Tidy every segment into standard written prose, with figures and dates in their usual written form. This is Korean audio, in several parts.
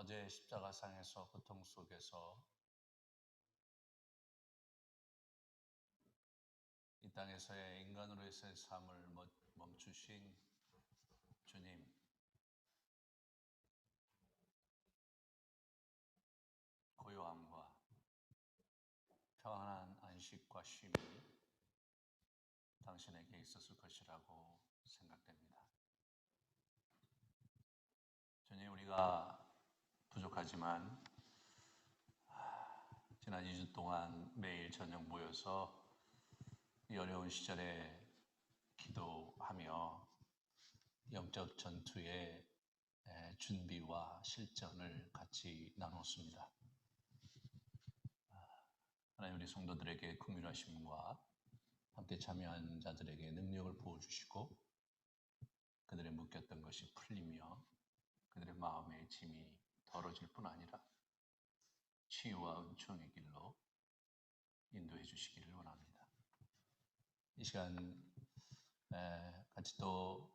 어제 십자가상에서 고통 속에서 이 땅에서의 인간으로서의 삶을 멈추신 주님, 고요함과 평안한 안식과 쉼이 당신에게 있었을 것이라고 생각됩니다. 주님, 우리가 부족하지만 지난 2주 동안 매일 저녁 모여서 이 어려운 시절에 기도하며 영적 전투의 준비와 실전을 같이 나눴습니다. 하나님, 우리 성도들에게 긍휼하심과 함께 참여한 자들에게 능력을 부어주시고 그들의 묶였던 것이 풀리며 그들의 마음의 짐이 덜어질 뿐 아니라 치유와 은총의 길로 인도해 주시기를 원합니다. 이 시간 같이 또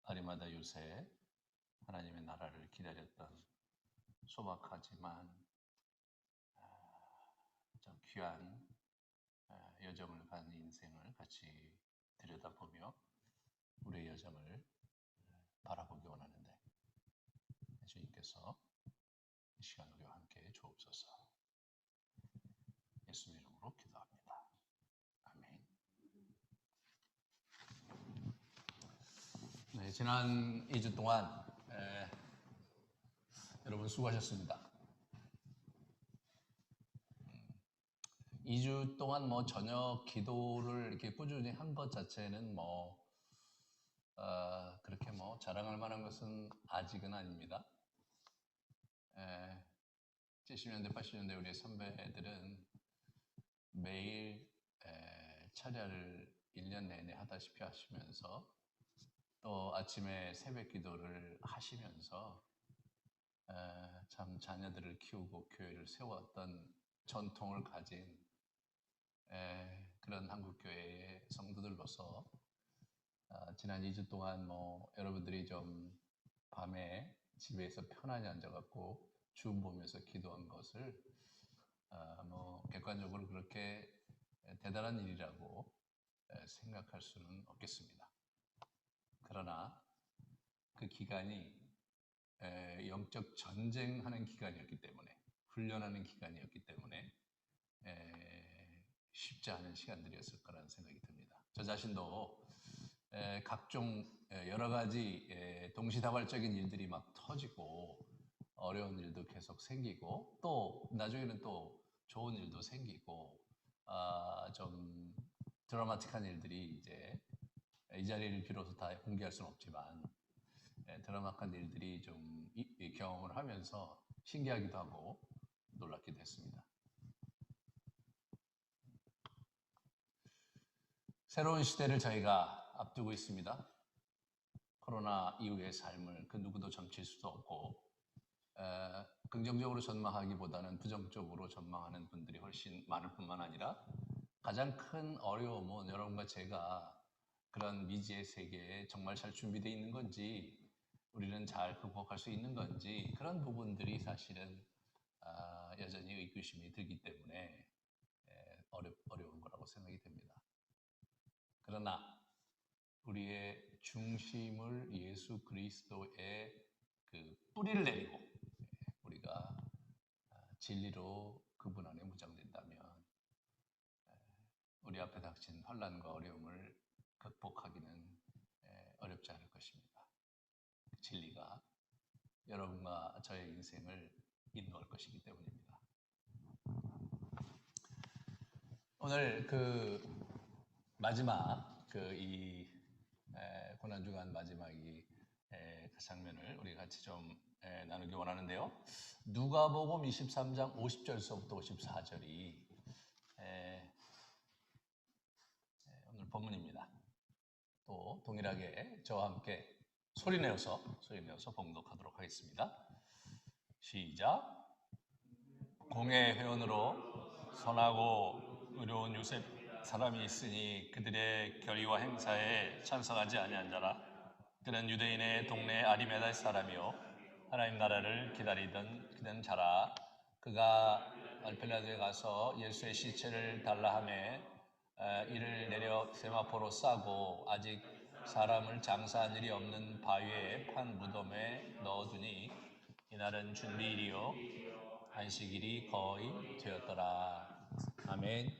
아리마다 요새 하나님의 나라를 기다렸던 소박하지만 좀 귀한 여정을 간 인생을 같이 들여다보며 우리의 여정을 바라보기 원하는데 주님께서 이 시간 우리와 함께 주옵소서. 예수님 이름으로 기도합니다. 아멘. 네, 지난 2주 동안 여러분 수고하셨습니다. 2주 동안 저녁 기도를 이렇게 꾸준히 한 것 자체는 그렇게 자랑할 만한 것은 아직은 아닙니다. 70년대, 80년대 우리 선배들은 매일 찬야를 1년 내내 하다시피 하시면서 또 아침에 새벽 기도를 하시면서 참 자녀들을 키우고 교회를 세웠던 전통을 가진 그런 한국교회의 성도들로서 지난 2주 동안 여러분들이 좀 밤에 집에서 편안히 앉아갖고 줌 보면서 기도한 것을 객관적으로 그렇게 대단한 일이라고 생각할 수는 없겠습니다. 그러나 그 기간이 영적 전쟁하는 기간이었기 때문에, 훈련하는 기간이었기 때문에 쉽지 않은 시간들이었을 거라는 생각이 듭니다. 저 자신도 각종 여러 가지 동시다발적인 일들이 막 터지고 어려운 일도 계속 생기고 또 나중에는 또 좋은 일도 생기고 좀 드라마틱한 일들이 이제 이 자리를 빌어서 다 공개할 수는 없지만 드라마틱한 일들이 좀 경험을 하면서 신기하기도 하고 놀랍기도 했습니다. 새로운 시대를 저희가 앞두고 있습니다. 코로나 이후의 삶을 그 누구도 점칠 수도 없고 긍정적으로 전망하기보다는 부정적으로 전망하는 분들이 훨씬 많을 뿐만 아니라 가장 큰 어려움은 여러분과 제가 그런 미지의 세계에 정말 잘 준비되어 있는 건지 우리는 잘 극복할 수 있는 건지 그런 부분들이 사실은 여전히 의구심이 들기 때문에 어려운 거라고 생각이 됩니다. 그러나 우리의 중심을 예수 그리스도의 그 뿌리를 내리고 우리가 진리로 그분 안에 무장된다면 우리 앞에 닥친 환난과 어려움을 극복하기는 어렵지 않을 것입니다. 진리가 여러분과 저의 인생을 인도할 것이기 때문입니다. 오늘 그 마지막 이 고난주간 마지막 그 장면을 우리 같이 좀 나누기 원하는데요. 누가복음 23장 50절서부터 54절이 오늘 본문입니다. 또 동일하게 저와 함께 소리내어서 봉독하도록 하겠습니다. 시작. 공회 회원으로 선하고 의로운 요셉 사람이 있으니 그들의 결의와 행사에 찬성하지 아니한 자라. 그는 유대인의 동네 아리마다 사람이요 하나님 나라를 기다리던 자라. 그가 빌라도에 가서 예수의 시체를 달라 하매 이를 내려 세마포로 싸고 아직 사람을 장사한 일이 없는 바위에 판 무덤에 넣어두니 이날은 준비일이요 안식일이 거의 되었더라. 아멘.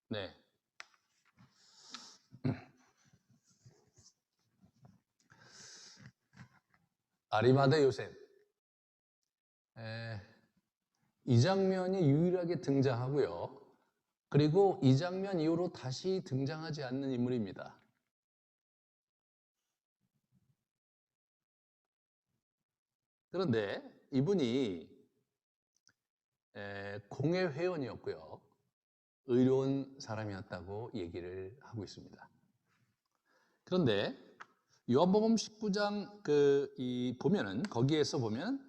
네. 아리마대 요셉. 이 장면이 유일하게 등장하고요. 그리고 이 장면 이후로 다시 등장하지 않는 인물입니다. 그런데 이분이 공회 회원이었고요. 의로운 사람이었다고 얘기를 하고 있습니다. 그런데 요한복음 19장 보면은 거기에서 보면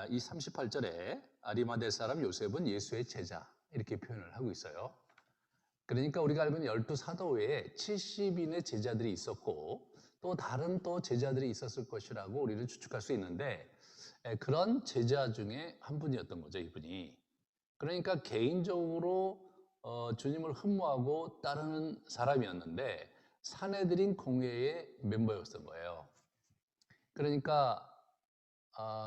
이 38절에 아리마대 사람 요셉은 예수의 제자 이렇게 표현을 하고 있어요. 그러니까 우리가 알고 있는 12사도 외에 70인의 제자들이 있었고 또 다른 또 제자들이 있었을 것이라고 우리는 추측할 수 있는데 그런 제자 중에 한 분이었던 거죠, 이분이. 그러니까 개인적으로 주님을 흠모하고 따르는 사람이었는데 사내들인 공회의 멤버였던 거예요. 그러니까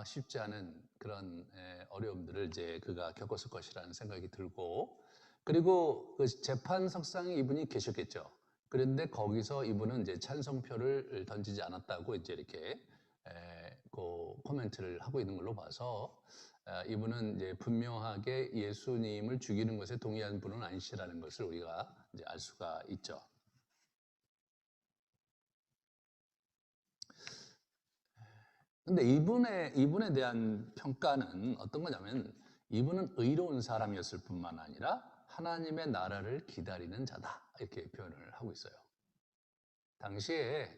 쉽지 않은 그런 어려움들을 이제 그가 겪었을 것이라는 생각이 들고, 그리고 그 재판석상에 이분이 계셨겠죠. 그런데 거기서 이분은 이제 찬성표를 던지지 않았다고 이제 이렇게 그 코멘트를 하고 있는 걸로 봐서 이분은 이제 분명하게 예수님을 죽이는 것에 동의한 분은 아니시라는 것을 우리가 이제 알 수가 있죠. 근데 이분에 대한 평가는 어떤 거냐면 이분은 의로운 사람이었을 뿐만 아니라 하나님의 나라를 기다리는 자다 이렇게 표현을 하고 있어요. 당시에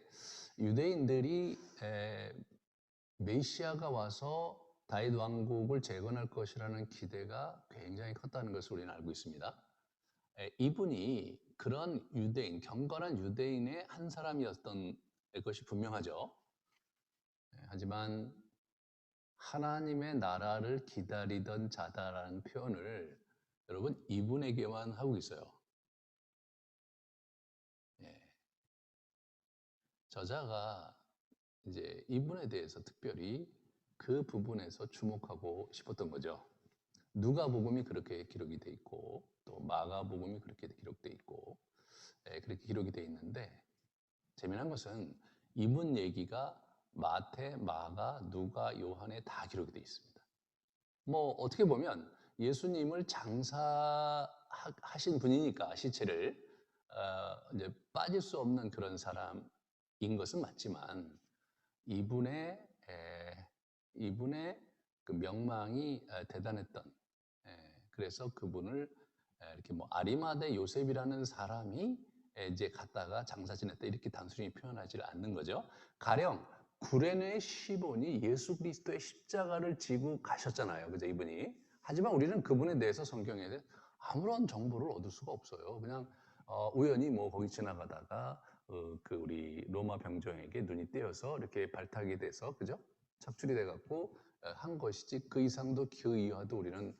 유대인들이 메시아가 와서 다윗 왕국을 재건할 것이라는 기대가 굉장히 컸다는 것을 우리는 알고 있습니다. 이분이 그런 유대인, 경건한 유대인의 한 사람이었던 것이 분명하죠. 하지만 하나님의 나라를 기다리던 자다라는 표현을 여러분 이분에게만 하고 있어요. 저자가 이제 이분에 대해서 특별히 그 부분에서 주목하고 싶었던 거죠. 누가복음이 그렇게 기록이 돼 있고 또 마가복음이 그렇게 기록돼 있고 그렇게 기록이 돼 있는데 재미난 것은 이분 얘기가 마태, 마가, 누가, 요한에 다 기록이 돼 있습니다. 뭐 어떻게 보면 예수님을 장사하신 분이니까 시체를 이제 빠질 수 없는 그런 사람인 것은 맞지만 이분의 그 명망이 대단했던 그래서 그분을 이렇게 뭐 아리마대 요셉이라는 사람이 이제 갔다가 장사 지냈다 이렇게 단순히 표현하지 않는 거죠. 가령 구레네 시몬이 예수 그리스도의 십자가를 지고 가셨잖아요. 그죠, 이분이. 하지만 우리는 그분에 대해서 성경에 아무런 정보를 얻을 수가 없어요. 그냥 우연히 뭐 거기 지나가다가 그 우리 로마 병정에게 눈이 띄어서 이렇게 발탁이 돼서 그죠? 착출이 돼 갖고 한 것이지 그 이상도 그 이하도 우리는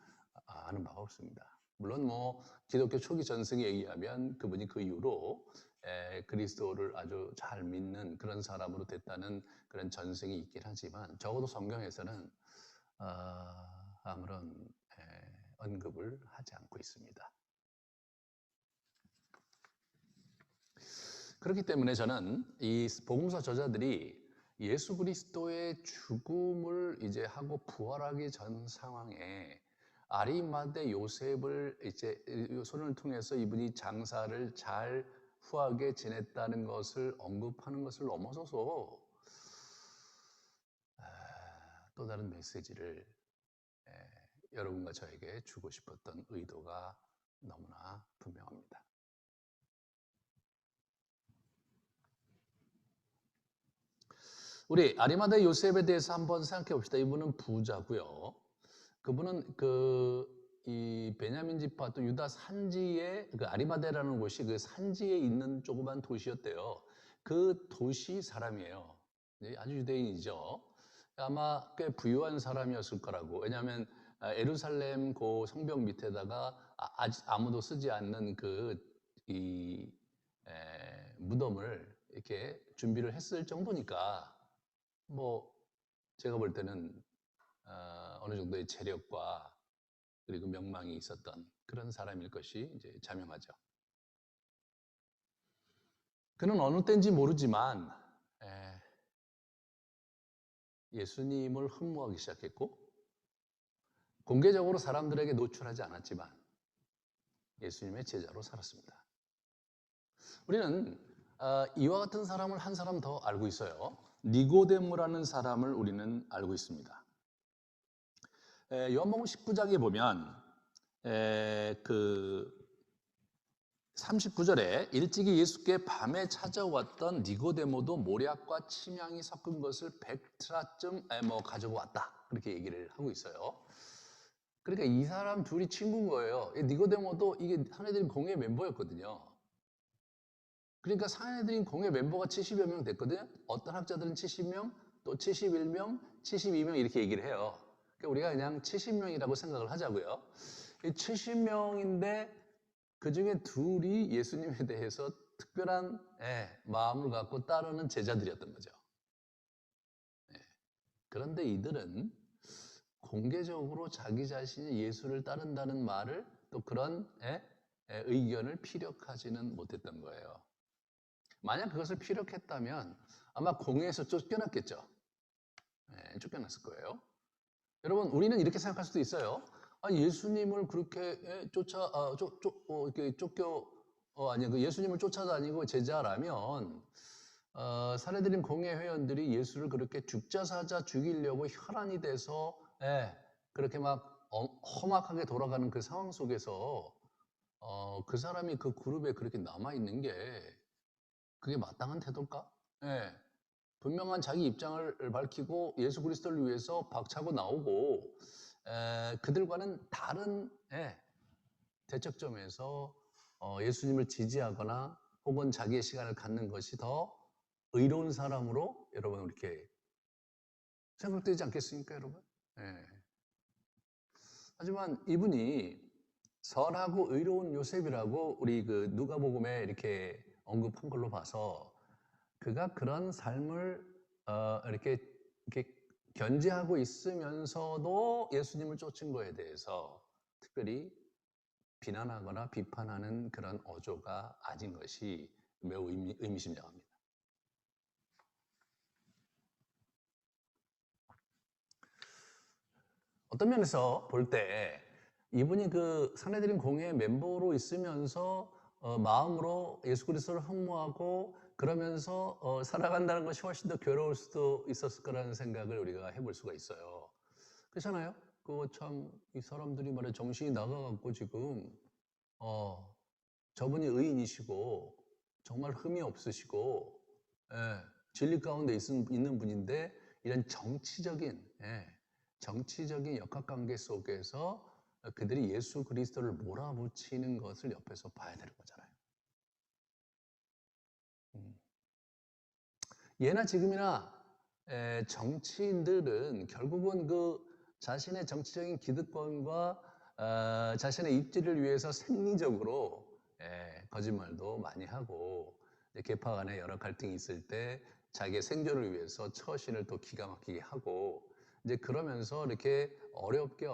아는 바가 없습니다. 물론 뭐 기독교 초기 전승에 의하면 그분이 그 이후로 그리스도를 아주 잘 믿는 그런 사람으로 됐다는 그런 전승이 있긴 하지만 적어도 성경에서는 아무런 언급을 하지 않고 있습니다. 그렇기 때문에 저는 이 복음서 저자들이 예수 그리스도의 죽음을 이제 하고 부활하기 전 상황에 아리마대 요셉을 이제 손을 통해서 이분이 장사를 잘 후하게 지냈다는 것을 언급하는 것을 넘어서서 또 다른 메시지를 여러분과 저에게 주고 싶었던 의도가 너무나 분명합니다. 우리 아리마대 요셉에 대해서 한번 생각해 봅시다. 이분은 부자고요. 그분은 그 이 베냐민 지파 또 유다 산지에 그 아리마대라는 곳이 그 산지에 있는 조그만 도시였대요. 그 도시 사람이에요. 아주 유대인이죠. 아마 꽤 부유한 사람이었을 거라고. 왜냐하면 예루살렘 그 성벽 밑에다가 아직 아무도 쓰지 않는 이 무덤을 이렇게 준비를 했을 정도니까 뭐 제가 볼 때는 어느 정도의 재력과 그리고 명망이 있었던 그런 사람일 것이 이제 자명하죠. 그는 어느 때인지 모르지만 예수님을 흠모하기 시작했고 공개적으로 사람들에게 노출하지 않았지만 예수님의 제자로 살았습니다. 우리는 이와 같은 사람을 한 사람 더 알고 있어요. 니고데모라는 사람을 우리는 알고 있습니다. 요한복음 19장에 보면 그 39절에 일찍이 예수께 밤에 찾아왔던 니고데모도 모략과 침향이 섞은 것을 100트라쯤 가지고 왔다. 그렇게 얘기를 하고 있어요. 그러니까 이 사람 둘이 친구인 거예요. 니고데모도 이게 산헤드린 공회 멤버였거든요. 그러니까 산헤드린 공회 멤버가 70여 명 됐거든요. 어떤 학자들은 70명, 또 71명, 72명 이렇게 얘기를 해요. 그러니까 우리가 그냥 70명이라고 생각을 하자고요. 70명인데 그 중에 둘이 예수님에 대해서 특별한 마음을 갖고 따르는 제자들이었던 거죠. 그런데 이들은 공개적으로 자기 자신이 예수를 따른다는 말을 또 그런 의견을 피력하지는 못했던 거예요. 만약 그것을 피력했다면 아마 공회에서 쫓겨났겠죠. 쫓겨났을 거예요. 여러분, 우리는 이렇게 생각할 수도 있어요. 예수님을 그렇게 이렇게 예수님을 쫓아다니고 제자라면 산헤드린 공회 회원들이 예수를 그렇게 죽자사자 죽이려고 혈안이 돼서 그렇게 막 험악하게 돌아가는 그 상황 속에서 그 사람이 그 그룹에 그렇게 남아 있는 게 그게 마땅한 태도일까? 분명한 자기 입장을 밝히고 예수 그리스도를 위해서 박차고 나오고 그들과는 다른 대척점에서 예수님을 지지하거나 혹은 자기의 시간을 갖는 것이 더 의로운 사람으로 여러분 이렇게 생각되지 않겠습니까, 여러분? 하지만 이분이 선하고 의로운 요셉이라고 우리 그 누가복음에 이렇게 언급한 걸로 봐서 그가 그런 삶을 이렇게 견지하고 있으면서도 예수님을 쫓은 거에 대해서 특별히 비난하거나 비판하는 그런 어조가 아닌 것이 매우 의미심장합니다. 어떤 면에서 볼 때 이분이 그 산헤드린 공회의 멤버로 있으면서 마음으로 예수 그리스도를 흠모하고 그러면서 살아간다는 것이 훨씬 더 괴로울 수도 있었을 거라는 생각을 우리가 해볼 수가 있어요. 그렇잖아요? 그거 참 이 사람들이 말해 정신이 나가갖고 지금 저분이 의인이시고 정말 흠이 없으시고 진리 가운데 있는 분인데 이런 정치적인 역학관계 속에서 그들이 예수 그리스도를 몰아붙이는 것을 옆에서 봐야 되는 거잖아요. 예나 지금이나 정치인들은 결국은 그 자신의 정치적인 기득권과 자신의 입지를 위해서 생리적으로 거짓말도 많이 하고 계파 간에 여러 갈등이 있을 때 자기의 생존을 위해서 처신을 또 기가 막히게 하고 이제 그러면서 이렇게 어렵게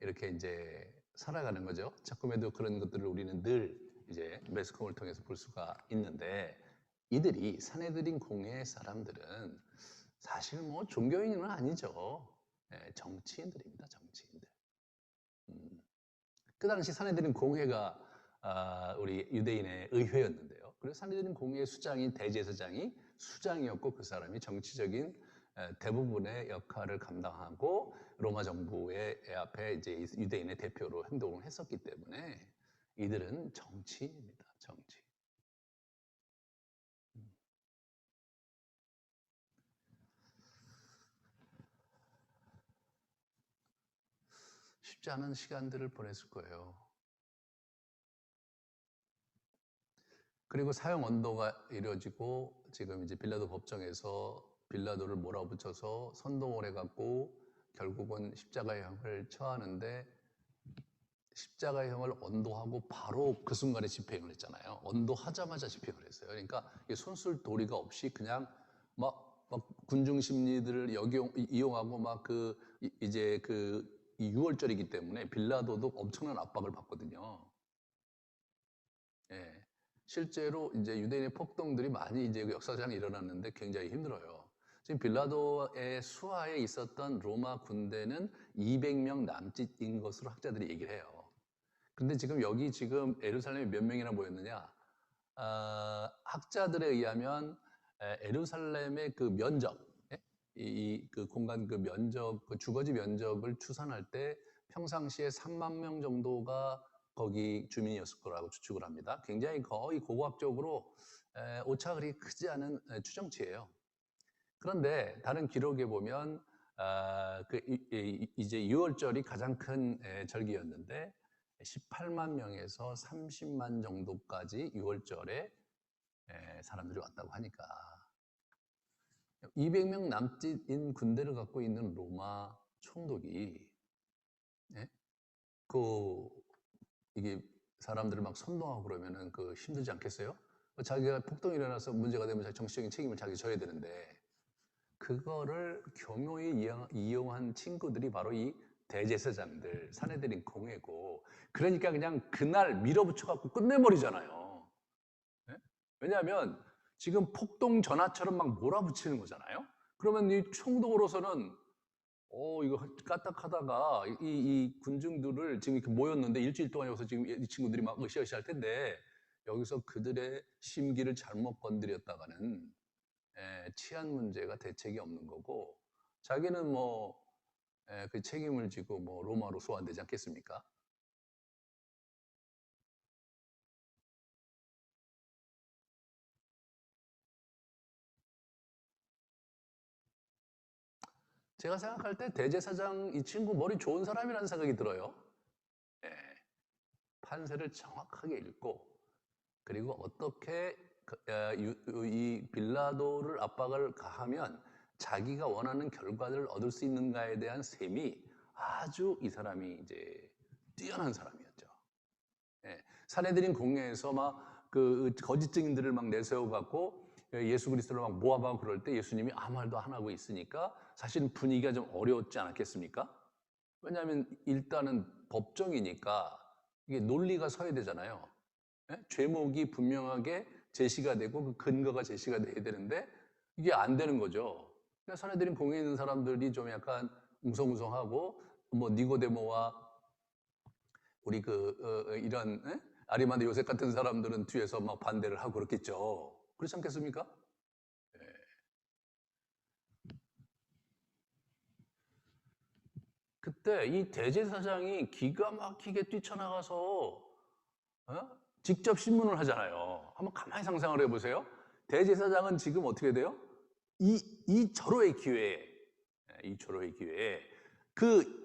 이렇게 이제 살아가는 거죠. 작품에도 그런 것들을 우리는 늘 이제 매스컴을 통해서 볼 수가 있는데 이들이 산헤드린 공회의 사람들은 사실 뭐 종교인은 아니죠. 정치인들입니다. 정치인들. 그 당시 산헤드린 공회가 우리 유대인의 의회였는데요. 그래서 산헤드린 공회의 수장인 대제사장이 수장이었고 그 사람이 정치적인 대부분의 역할을 감당하고 로마 정부의 앞에 이제 유대인의 대표로 행동을 했었기 때문에 이들은 정치인입니다. 정치. 쉽지 않은 시간들을 보냈을 거예요. 그리고 사형 언도가 이루어지고 지금 이제 빌라도 법정에서 빌라도를 몰아붙여서 선동을 해갖고 결국은 십자가형을 처하는데 십자가형을 언도하고 바로 그 순간에 집행을 했잖아요. 언도하자마자 집행을 했어요. 그러니까 손쓸 도리가 없이 그냥 막 군중 심리들을 이용하고 막 이제 이 6월절이기 때문에 빌라도도 엄청난 압박을 받거든요. 예. 실제로 이제 유대인의 폭동들이 많이 이제 역사상에 일어났는데 굉장히 힘들어요. 지금 빌라도의 수하에 있었던 로마 군대는 200명 남짓인 것으로 학자들이 얘기를 해요. 근데 지금 여기 지금 예루살렘에 몇 명이나 모였느냐? 학자들에 의하면 예루살렘의 그 면적, 그 공간 그 면적, 그 주거지 면적을 추산할 때 평상시에 3만 명 정도가 거기 주민이었을 거라고 추측을 합니다. 굉장히 거의 고고학적으로 오차가 그리 크지 않은 추정치예요. 그런데 다른 기록에 보면 이제 6월절이 가장 큰 절기였는데 18만 명에서 30만 정도까지 6월절에 사람들이 왔다고 하니까 200명 남짓인 군대를 갖고 있는 로마 총독이 이게 사람들을 막 선동하고 그러면은 힘들지 않겠어요? 자기가 폭동이 일어나서 문제가 되면 정치적인 책임을 자기 져야 되는데 그거를 교묘히 이용한 친구들이 바로 이 대제사장들, 사내들인 공회고, 그러니까 그냥 그날 밀어붙여 갖고 끝내버리잖아요. 네? 왜냐하면 지금 폭동 전화처럼 막 몰아붙이는 거잖아요. 그러면 이 총독으로서는 이거 까딱하다가 이 군중들을 지금 이렇게 모였는데 일주일 동안 여기서 지금 이 친구들이 막 으쌰으쌰 할 텐데 여기서 그들의 심기를 잘못 건드렸다가는 치안 문제가 대책이 없는 거고 자기는 그 책임을 지고 로마로 소환되지 않겠습니까? 제가 생각할 때 대제사장 이 친구 머리 좋은 사람이라는 생각이 들어요. 판세를 정확하게 읽고 그리고 어떻게 이 빌라도를 압박을 가하면 자기가 원하는 결과를 얻을 수 있는가에 대한 셈이 아주 이 사람이 이제 뛰어난 사람이었죠. 사내들인 공회에서 막 그 거짓 증인들을 막 내세워 갖고 예수 그리스도를 막 모아가고 그럴 때 예수님이 아무 말도 안 하고 있으니까 사실 분위기가 좀 어려웠지 않았겠습니까? 왜냐하면 일단은 법정이니까 이게 논리가 서야 되잖아요. 죄목이 분명하게 제시가 되고 그 근거가 제시가 돼야 되는데 이게 안 되는 거죠. 그러니까 사내들인 공회에 있는 사람들이 좀 약간 웅성웅성하고 니고데모와 우리 이런 아리마대 요셉 같은 사람들은 뒤에서 막 반대를 하고 그렇겠죠. 그렇지 않겠습니까? 그때 이 대제사장이 기가 막히게 뛰쳐나가서 직접 신문을 하잖아요. 한번 가만히 상상을 해보세요. 대제사장은 지금 어떻게 돼요? 이 절호의 기회에 그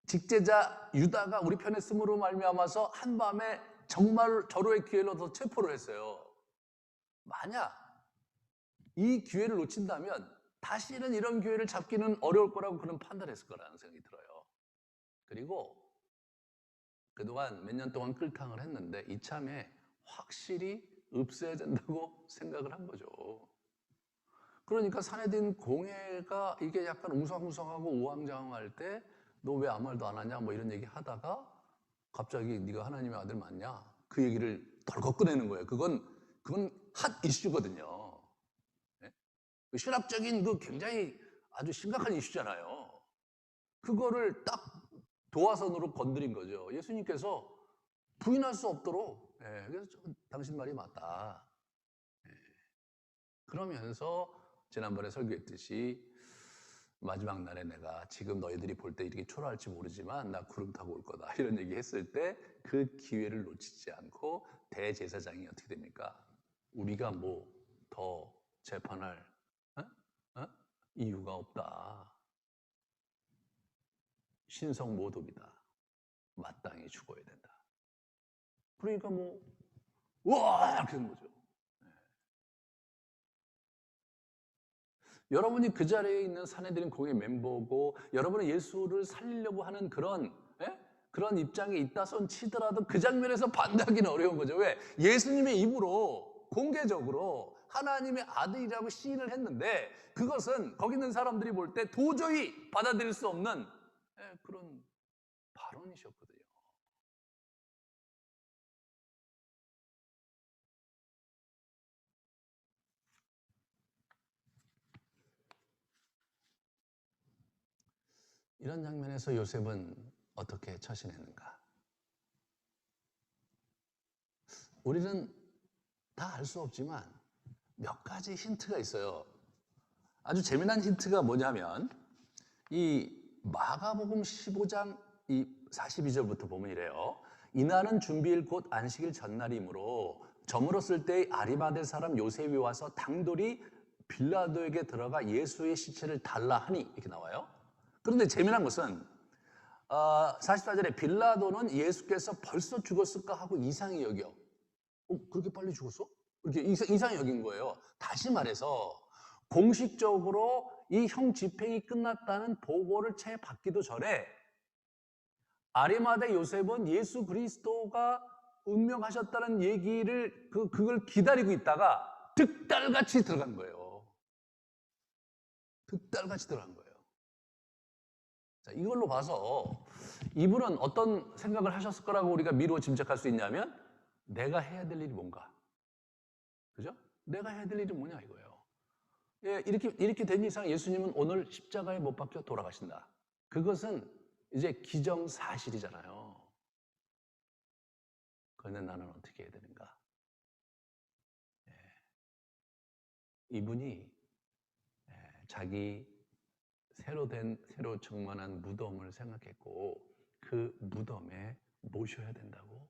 직제자 유다가 우리 편에 쓰므로 말미암아서 한밤에 정말 절호의 기회를 얻어서 체포를 했어요. 만약 이 기회를 놓친다면 다시는 이런 기회를 잡기는 어려울 거라고 그런 판단했을 거라는 생각이 들어요. 그리고 그동안 몇 년 동안 끌탕을 했는데 이참에 확실히 없애야 된다고 생각을 한 거죠. 그러니까 사내들인 공회가 이게 약간 웅성웅성하고 우왕좌왕할 때 너 왜 아무 말도 안 하냐 뭐 이런 얘기 하다가 갑자기 네가 하나님의 아들 맞냐 그 얘기를 덜컥 꺼내는 거예요. 그건 핫 이슈거든요. 네? 신학적인 굉장히 아주 심각한 이슈잖아요. 그거를 딱 도화선으로 건드린 거죠. 예수님께서 부인할 수 없도록 그래서 당신 말이 맞다. 그러면서 지난번에 설교했듯이 마지막 날에 내가 지금 너희들이 볼 때 이렇게 초라할지 모르지만 나 구름 타고 올 거다 이런 얘기 했을 때 그 기회를 놓치지 않고 대제사장이 어떻게 됩니까? 우리가 더 재판할 이유가 없다. 신성 모독이다. 마땅히 죽어야 된다. 그러니까 우와! 이렇게 된 거죠. 여러분이 그 자리에 있는 사내들인 공의 멤버고 여러분은 예수를 살리려고 하는 그런 입장에 있다 손 치더라도 그 장면에서 반대하기는 어려운 거죠. 왜? 예수님의 입으로 공개적으로 하나님의 아들이라고 시인을 했는데 그것은 거기 있는 사람들이 볼 때 도저히 받아들일 수 없는 그런 발언이셨거든요. 이런 장면에서 요셉은 어떻게 처신했는가? 우리는 다 알 수 없지만 몇 가지 힌트가 있어요. 아주 재미난 힌트가 뭐냐면 이 마가복음 15장 이 42절부터 보면 이래요. 이날은 준비일 곧 안식일 전날이므로 저물었을 때의 아리마대 사람 요셉이 와서 당돌이 빌라도에게 들어가 예수의 시체를 달라 하니 이렇게 나와요. 그런데 재미난 것은 44절에 빌라도는 예수께서 벌써 죽었을까 하고 이상히 여겨. 그렇게 빨리 죽었어? 이렇게 이상히 여긴 거예요. 다시 말해서 공식적으로 이 형 집행이 끝났다는 보고를 채 받기도 전에 아리마대 요셉은 예수 그리스도가 운명하셨다는 얘기를 그걸 기다리고 있다가 득달같이 들어간 거예요. 득달같이 들어간 거예요. 자, 이걸로 봐서 이분은 어떤 생각을 하셨을 거라고 우리가 미루어 짐작할 수 있냐면 내가 해야 될 일이 뭔가, 그죠? 내가 해야 될 일이 뭐냐 이거예요. 예, 이렇게 된 이상 예수님은 오늘 십자가에 못 박혀 돌아가신다. 그것은 이제 기정사실이잖아요. 그런데 나는 어떻게 해야 되는가? 예, 이분이 자기 새로 정만한 무덤을 생각했고 그 무덤에 모셔야 된다고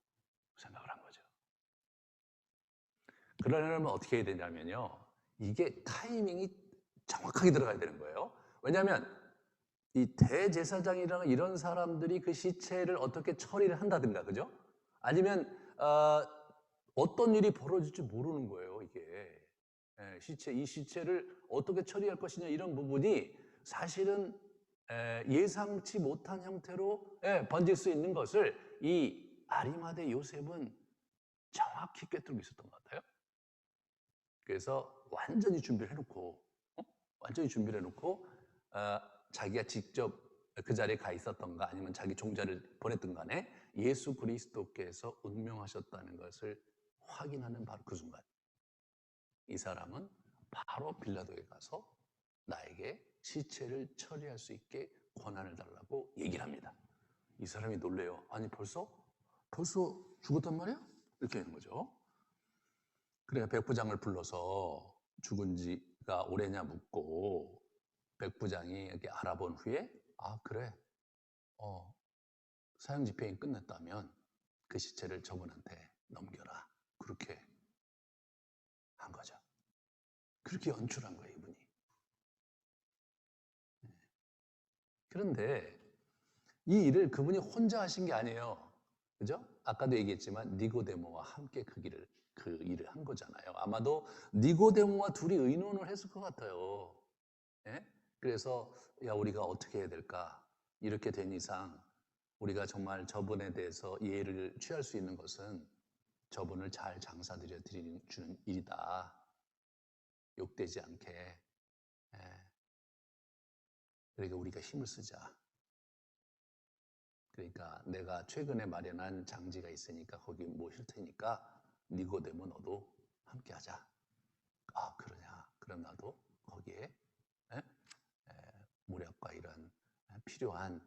생각을 한 거죠. 그러려면 어떻게 해야 되냐면요. 이게 타이밍이 정확하게 들어가야 되는 거예요. 왜냐하면 이 대제사장이라는 이런 사람들이 그 시체를 어떻게 처리를 한다든가, 그죠? 아니면 어떤 일이 벌어질지 모르는 거예요, 이게. 이 시체를 어떻게 처리할 것이냐 이런 부분이 사실은 예상치 못한 형태로 번질 수 있는 것을 이 아리마대 요셉은 정확히 꿰뚫고 있었던 것 같아요. 그래서 완전히 준비를 해놓고 자기가 직접 그 자리에 가 있었던가 아니면 자기 종자를 보냈던 간에 예수 그리스도께서 운명하셨다는 것을 확인하는 바로 그 순간 이 사람은 바로 빌라도에 가서 나에게 시체를 처리할 수 있게 권한을 달라고 얘기를 합니다. 이 사람이 놀래요. 아니 벌써 죽었단 말이야? 이렇게 하는 거죠. 그래 백부장을 불러서 죽은 지가 오래냐 묻고 백부장이 이렇게 알아본 후에 그래 사형 집행이 끝났다면 그 시체를 저분한테 넘겨라. 그렇게 한 거죠. 그렇게 연출한 거예요, 이분이. 그런데 이 일을 그분이 혼자 하신 게 아니에요. 그죠? 아까도 얘기했지만 니고데모와 함께 그 일을 한 거잖아요. 아마도 니고데모와 둘이 의논을 했을 것 같아요. 예? 그래서 우리가 어떻게 해야 될까? 이렇게 된 이상 우리가 정말 저분에 대해서 예의를 취할 수 있는 것은 저분을 잘 장사드려 주는 일이다. 욕되지 않게. 그러니까 우리가 힘을 쓰자. 그러니까 내가 최근에 마련한 장지가 있으니까 거기 모실 테니까 니고데모 너도 함께 하자. 그러냐? 그럼 나도 거기에 무력과 이런 필요한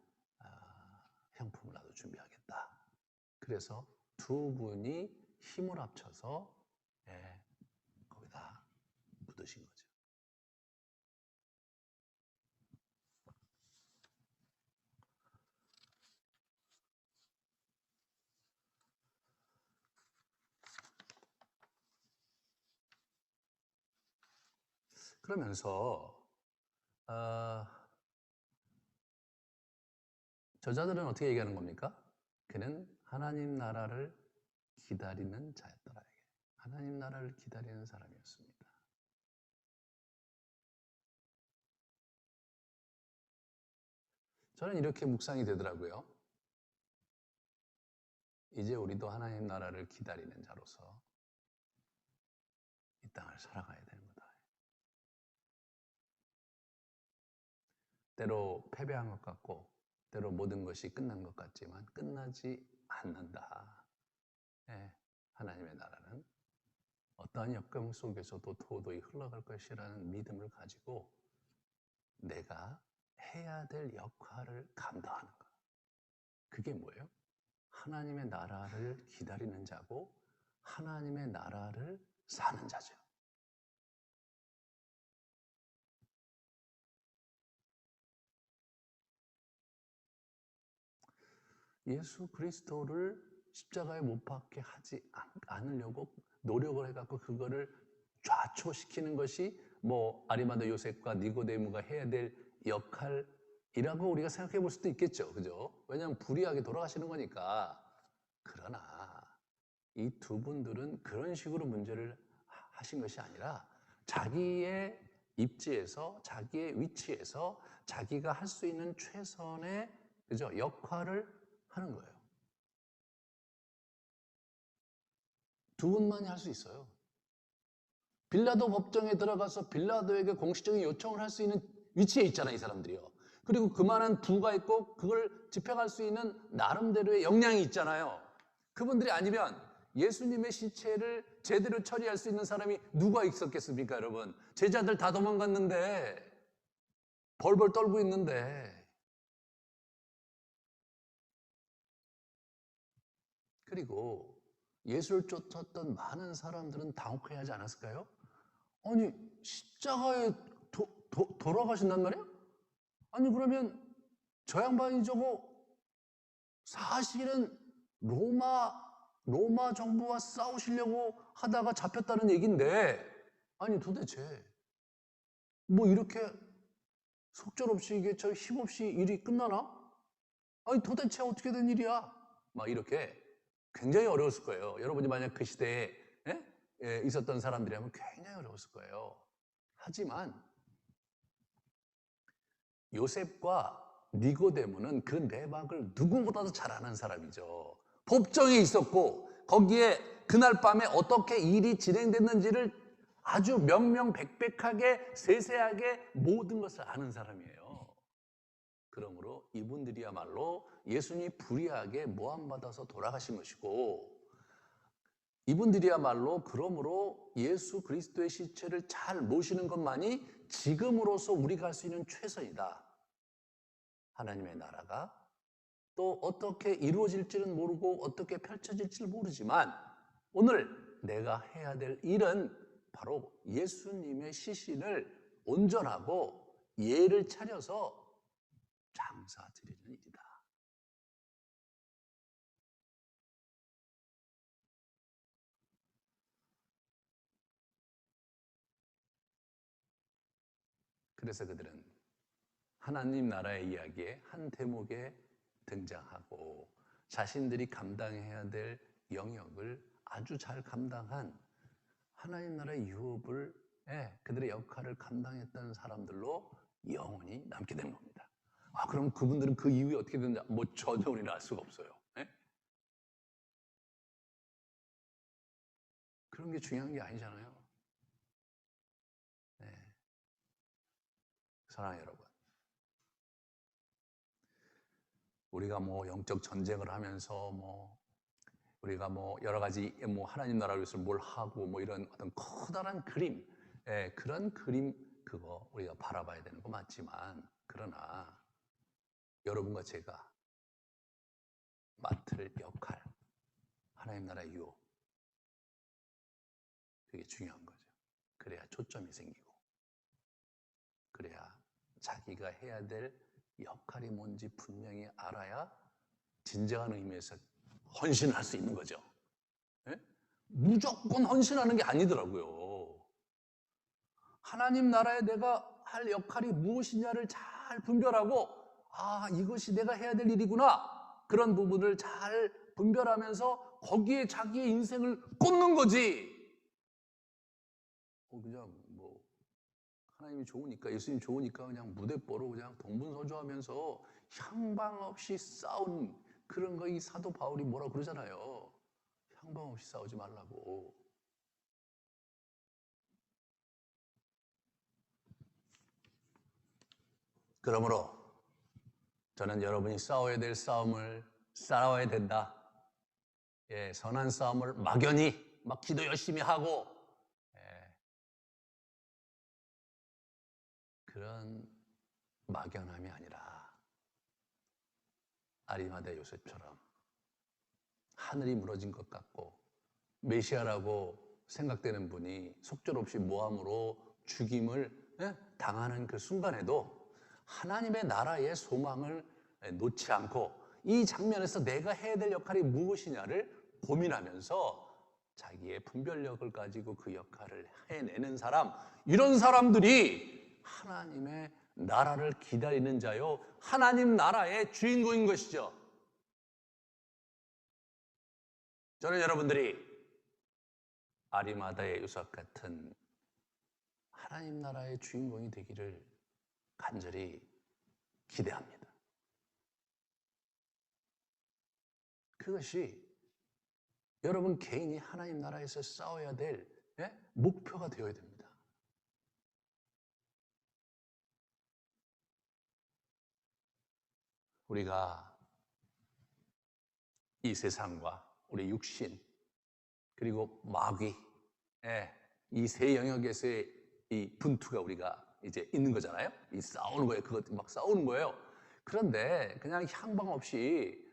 형품을 나도 준비하겠다. 그래서 두 분이 힘을 합쳐서 거기다 묻으신 거죠. 그러면서 저자들은 어떻게 얘기하는 겁니까? 그는 하나님 나라를 기다리는 자였더라. 하나님 나라를 기다리는 사람이었습니다. 저는 이렇게 묵상이 되더라고요. 이제 우리도 하나님 나라를 기다리는 자로서 이 땅을 살아가야 되는 거다. 때로 패배한 것 같고 때로 모든 것이 끝난 것 같지만 끝나지 않는다. 네, 하나님의 나라는 어떠한 역경 속에서도 도저히 흘러갈 것이라는 믿음을 가지고 내가 해야 될 역할을 감당하는 것. 그게 뭐예요? 하나님의 나라를 기다리는 자고 하나님의 나라를 사는 자죠. 예수 그리스도를 십자가에 못 박게 하지 않으려고 노력을 해갖고 그거를 좌초시키는 것이 뭐 아리마다 요셉과 니고데모가 해야 될 역할이라고 우리가 생각해 볼 수도 있겠죠. 그죠? 왜냐하면 불의하게 돌아가시는 거니까. 그러나 이 두 분들은 그런 식으로 문제를 하신 것이 아니라 자기의 입지에서 자기의 위치에서 자기가 할 수 있는 최선의 그죠? 역할을 하는 거예요. 두 분만이 할 수 있어요. 빌라도 법정에 들어가서 빌라도에게 공식적인 요청을 할 수 있는 위치에 있잖아요, 이 사람들이요. 그리고 그만한 부가 있고 그걸 집행할 수 있는 나름대로의 역량이 있잖아요. 그분들이 아니면 예수님의 시체를 제대로 처리할 수 있는 사람이 누가 있었겠습니까, 여러분? 제자들 다 도망갔는데, 벌벌 떨고 있는데. 그리고 예수를 쫓았던 많은 사람들은 당혹해 하지 않았을까요? 아니, 십자가에 돌아가신단 말이야? 아니, 그러면 저 양반이 저거 사실은 로마 정부와 싸우시려고 하다가 잡혔다는 얘기인데, 아니, 도대체 뭐 이렇게 속절없이 이게 저 힘없이 일이 끝나나? 아니, 도대체 어떻게 된 일이야? 막 이렇게 굉장히 어려웠을 거예요. 여러분이 만약 그 시대에 있었던 사람들이라면 굉장히 어려웠을 거예요. 하지만 요셉과 니고데모는 그 내막을 누구보다도 잘 아는 사람이죠. 법정에 있었고 거기에 그날 밤에 어떻게 일이 진행됐는지를 아주 명명백백하게 세세하게 모든 것을 아는 사람이에요. 그러므로 이분들이야말로 예수님이 불의하게 모함받아서 돌아가신 것이고 이분들이야말로 그러므로 예수 그리스도의 시체를 잘 모시는 것만이 지금으로서 우리가 할 수 있는 최선이다. 하나님의 나라가 또 어떻게 이루어질지는 모르고 어떻게 펼쳐질지는 모르지만 오늘 내가 해야 될 일은 바로 예수님의 시신을 온전하고 예를 차려서 장사 드리는 일이다. 그래서 그들은 하나님 나라의 이야기의 한 대목에 등장하고 자신들이 감당해야 될 영역을 아주 잘 감당한 하나님 나라의 유업을 그들의 역할을 감당했던 사람들로 영원히 남게 된 겁니다. 그럼 그분들은 그 이후에 어떻게 됐냐? 뭐 전혀 우리는 알 수가 없어요. 그런 게 중요한 게 아니잖아요. 사랑하는 여러분, 우리가 뭐 영적 전쟁을 하면서 뭐 우리가 뭐 여러 가지 뭐 하나님 나라를 위해서 뭘 하고 뭐 이런 어떤 커다란 그림, 그런 그림 그거 우리가 바라봐야 되는 거 맞지만 그러나 여러분과 제가 맡을 역할, 하나님 나라의 유업 그게 중요한 거죠. 그래야 초점이 생기고 그래야 자기가 해야 될 역할이 뭔지 분명히 알아야 진정한 의미에서 헌신을 할 수 있는 거죠. 무조건 헌신하는 게 아니더라고요. 하나님 나라에 내가 할 역할이 무엇이냐를 잘 분별하고 이것이 내가 해야 될 일이구나. 그런 부분을 잘 분별하면서 거기에 자기의 인생을 꽂는 거지. 그냥 뭐 하나님이 좋으니까, 예수님 좋으니까 그냥 무대뽀로 그냥 동분서주하면서 향방 없이 싸운 그런 거 이 사도 바울이 뭐라 그러잖아요. 향방 없이 싸우지 말라고. 그러므로 저는 여러분이 싸워야 될 싸움을 싸워야 된다. 선한 싸움을 막연히 막 기도 열심히 하고 그런 막연함이 아니라 아리마대 요셉처럼 하늘이 무너진 것 같고 메시아라고 생각되는 분이 속절없이 모함으로 죽임을 당하는 그 순간에도 하나님의 나라의 소망을 놓지 않고 이 장면에서 내가 해야 될 역할이 무엇이냐를 고민하면서 자기의 분별력을 가지고 그 역할을 해내는 사람, 이런 사람들이 하나님의 나라를 기다리는 자요, 하나님 나라의 주인공인 것이죠. 저는 여러분들이 아리마다의 요셉 같은 하나님 나라의 주인공이 되기를 간절히 기대합니다. 그것이 여러분 개인이 하나님 나라에서 싸워야 될 목표가 되어야 됩니다. 우리가 이 세상과 우리 육신 그리고 마귀 이 세 영역에서의 이 분투가 우리가 이제 있는 거잖아요. 이 싸우는 거예요. 그것 막 싸우는 거예요. 그런데 그냥 향방 없이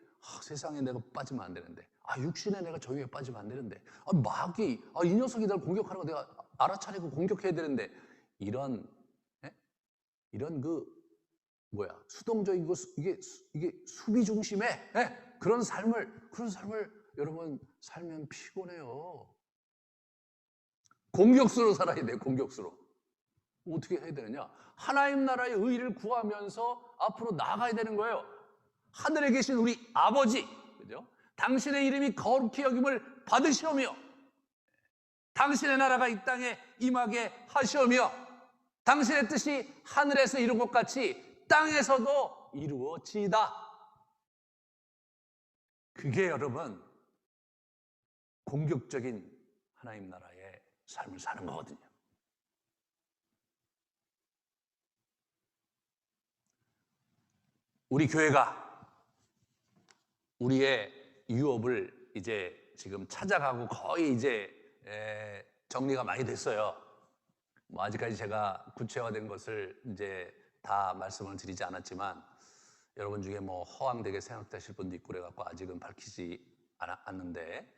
세상에 내가 빠지면 안 되는데, 육신에 내가 저 위에 빠지면 안 되는데, 마귀, 이 녀석이 날 공격하는 거 내가 알아차리고 공격해야 되는데, 이런 수동적인 거, 이게 수비 중심의 그런 삶을 여러분 살면 피곤해요. 공격수로 살아야 돼요. 공격수로. 어떻게 해야 되느냐? 하나님 나라의 의를 구하면서 앞으로 나아가야 되는 거예요. 하늘에 계신 우리 아버지, 그죠? 당신의 이름이 거룩히 여김을 받으시오며, 당신의 나라가 이 땅에 임하게 하시오며, 당신의 뜻이 하늘에서 이룬 것 같이 땅에서도 이루어지이다. 그게 여러분 공격적인 하나님 나라의 삶을 사는 거거든요. 우리 교회가 우리의 유업을 이제 지금 찾아가고 거의 이제 정리가 많이 됐어요. 아직까지 제가 구체화된 것을 이제 다 말씀을 드리지 않았지만 여러분 중에 허황되게 생각되실 분도 있고 그래갖고 아직은 밝히지 않았는데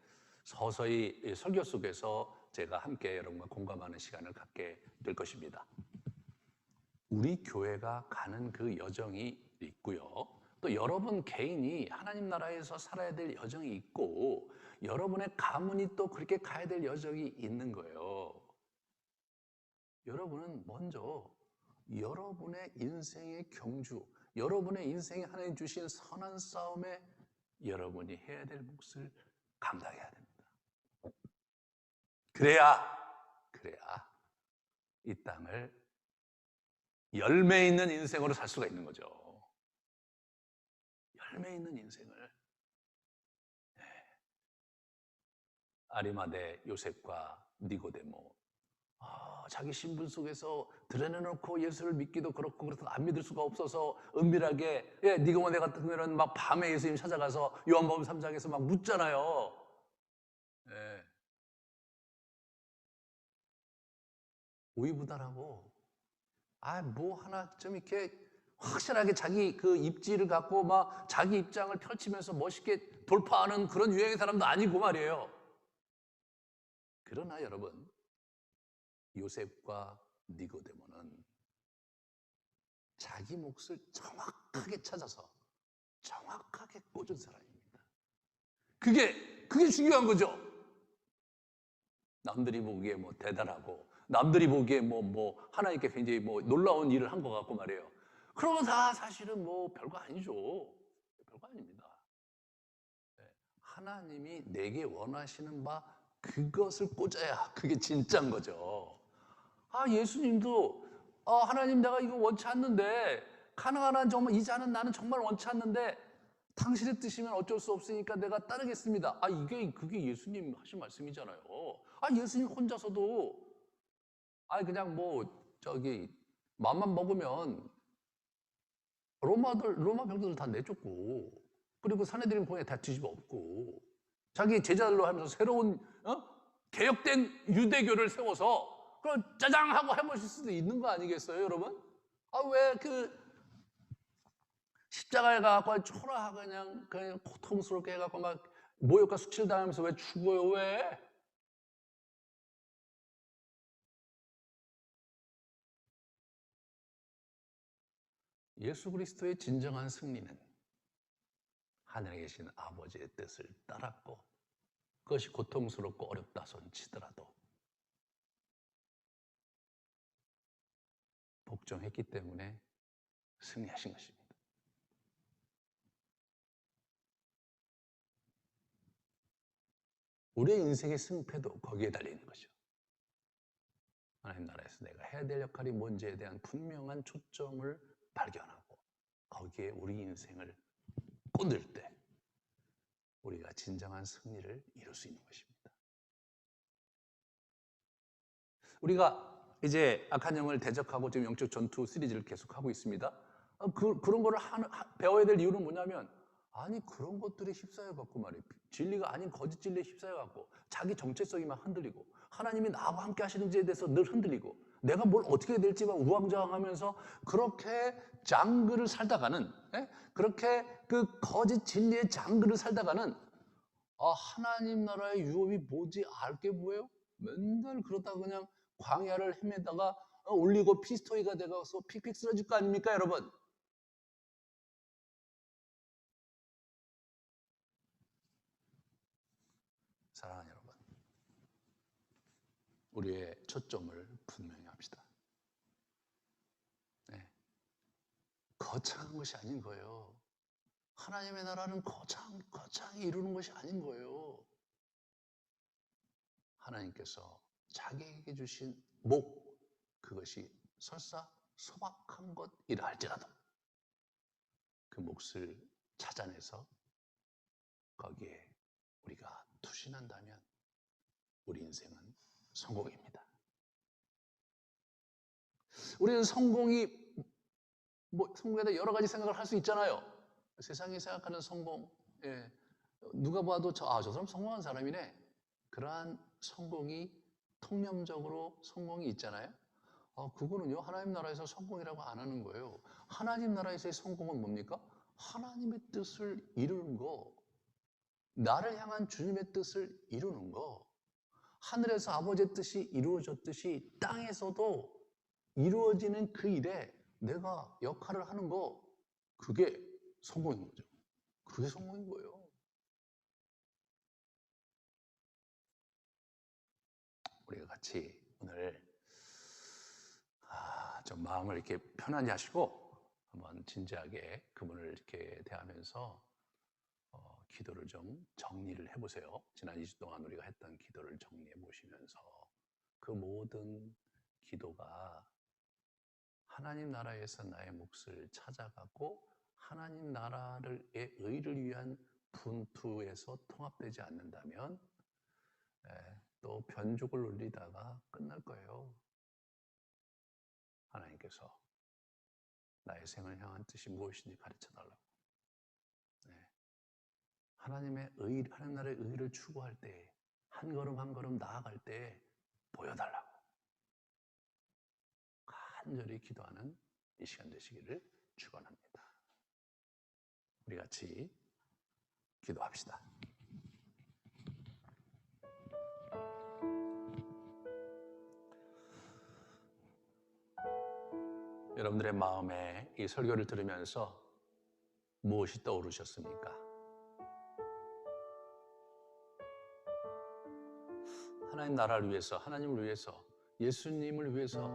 서서히 설교 속에서 제가 함께 여러분과 공감하는 시간을 갖게 될 것입니다. 우리 교회가 가는 그 여정이 있고요. 또 여러분 개인이 하나님 나라에서 살아야 될 여정이 있고 여러분의 가문이 또 그렇게 가야 될 여정이 있는 거예요. 여러분은 먼저 여러분의 인생의 경주, 여러분의 인생에 하나님 주신 선한 싸움에 여러분이 해야 될 몫을 감당해야 됩니다. 그래야 이 땅을 열매 있는 인생으로 살 수가 있는 거죠. 열매 있는 인생을. 아리마대 요셉과 니고데모, 자기 신분 속에서 드러내놓고 예수를 믿기도 그렇고 그래서 안 믿을 수가 없어서 은밀하게 니고데 같은 경우는 막 밤에 예수님 찾아가서 요한복음 3장에서 막 묻잖아요. 우유부단하고 뭐 하나 좀 이렇게 확실하게 자기 그 입지를 갖고 막 자기 입장을 펼치면서 멋있게 돌파하는 그런 유형의 사람도 아니고 말이에요. 그러나 여러분, 요셉과 니고데모는 자기 몫을 정확하게 찾아서 정확하게 꽂은 사람입니다. 그게 중요한 거죠. 남들이 보기에 대단하고 남들이 보기에 하나님께 굉장히 놀라운 일을 한 것 같고 말이에요. 그러면 다 사실은 뭐 별거 아니죠. 별거 아닙니다. 하나님이 내게 원하시는 바 그것을 꽂아야 그게 진짜인 거죠. 예수님도 하나님 내가 이거 원치 않는데 가능한 한 정말 이 잔은 나는 정말 원치 않는데 당신의 뜻이면 어쩔 수 없으니까 내가 따르겠습니다. 그게 예수님 하신 말씀이잖아요. 예수님 혼자서도 그냥 맘만 먹으면 로마 병들을 다 내쫓고, 그리고 사내들인 공에 다 뒤집어 엎고, 자기 제자들로 하면서 새로운 개혁된 유대교를 세워서 그럼 짜장 하고 해보실 수도 있는 거 아니겠어요, 여러분? 왜 십자가에 가고 초라하고 그냥 고통스럽게 해갖고 막 모욕과 수치를 당하면서 왜 죽어요? 왜? 예수 그리스도의 진정한 승리는 하늘에 계신 아버지의 뜻을 따랐고, 그것이 고통스럽고 어렵다 손치더라도 복종했기 때문에 승리하신 것입니다. 우리의 인생의 승패도 거기에 달리는 거죠. 하나님 나라에서 내가 해야 될 역할이 뭔지에 대한 분명한 초점을 발견하고 거기에 우리 인생을 꽂을 때 우리가 진정한 승리를 이룰 수 있는 것입니다. 우리가 이제 악한 영을 대적하고 지금 영적 전투 시리즈를 계속하고 있습니다. 그런 거를 배워야 될 이유는 뭐냐면, 그런 것들에 휩싸여갖고 말이에요. 진리가 아닌 거짓 진리에 휩싸여갖고 자기 정체성이 막 흔들리고, 하나님이 나하고 함께 하시는지에 대해서 늘 흔들리고, 내가 뭘 어떻게 해야 될지 막 우왕좌왕하면서 그렇게 장글을 살다가는, 그렇게 그 거짓 진리의 장글을 살다가는 하나님 나라의 유업이 뭐지 알 게 뭐예요? 맨날 그러다가 그냥 광야를 헤매다가 올리고 피스토이가 돼가서 픽픽 쓰러질 거 아닙니까, 여러분? 사랑하는 여러분, 우리의 초점을 분명히 합시다. 거창한 것이 아닌 거예요. 하나님의 나라는 거창히 이루는 것이 아닌 거예요. 하나님께서 자기에게 주신 목, 그것이 설사 소박한 것이라 할지라도 그 몫을 찾아내서 거기에 우리가 투신한다면 우리 인생은 성공입니다. 우리는 성공에 대해 여러 가지 생각을 할 수 있잖아요. 세상이 생각하는 성공, 누가 봐도 저 사람 성공한 사람이네. 그러한 성공이 통념적으로 성공이 있잖아요. 그거는요, 하나님 나라에서 성공이라고 안 하는 거예요. 하나님 나라에서의 성공은 뭡니까? 하나님의 뜻을 이루는 거, 나를 향한 주님의 뜻을 이루는 거, 하늘에서 아버지의 뜻이 이루어졌듯이 땅에서도 이루어지는 그 일에 내가 역할을 하는 거, 그게 성공인 거죠. 그게 성공인 거예요. 우리가 같이 오늘 좀 마음을 이렇게 편안히 하시고 한번 진지하게 그분을 이렇게 대하면서 기도를 좀 정리를 해보세요. 지난 2주 동안 우리가 했던 기도를 정리해 보시면서 그 모든 기도가 하나님 나라에서 나의 몫을 찾아가고 하나님 나라의 의를 위한 분투에서 통합되지 않는다면 또 변죽을 울리다가 끝날 거예요. 하나님께서 나의 생을 향한 뜻이 무엇인지 가르쳐달라고. 하나님 나라의 의를 추구할 때, 한 걸음 한 걸음 나아갈 때 보여달라고 간절히 기도하는 이 시간 되시기를 축원합니다. 우리 같이 기도합시다. 여러분들의 마음에 이 설교를 들으면서 무엇이 떠오르셨습니까? 하나님 나라를 위해서, 하나님을 위해서, 예수님을 위해서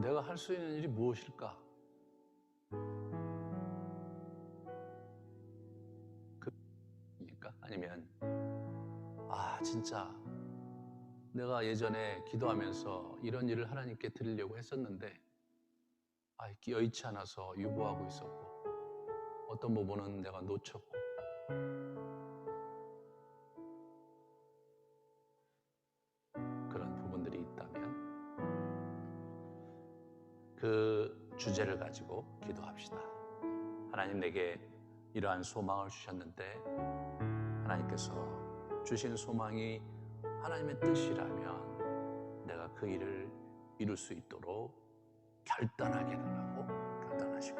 내가 할 수 있는 일이 무엇일까? 아니면 진짜 내가 예전에 기도하면서 이런 일을 하나님께 드리려고 했었는데 여의치 않아서 유보하고 있었고 어떤 부분은 내가 놓쳤고 그런 부분들이 있다면 그 주제를 가지고 기도합시다. 하나님, 내게 이러한 소망을 주셨는데 하나님께서 주신 소망이 하나님의 뜻이라면 내가 그 일을 이룰 수 있도록 결단하게 해달라고 결단하시고,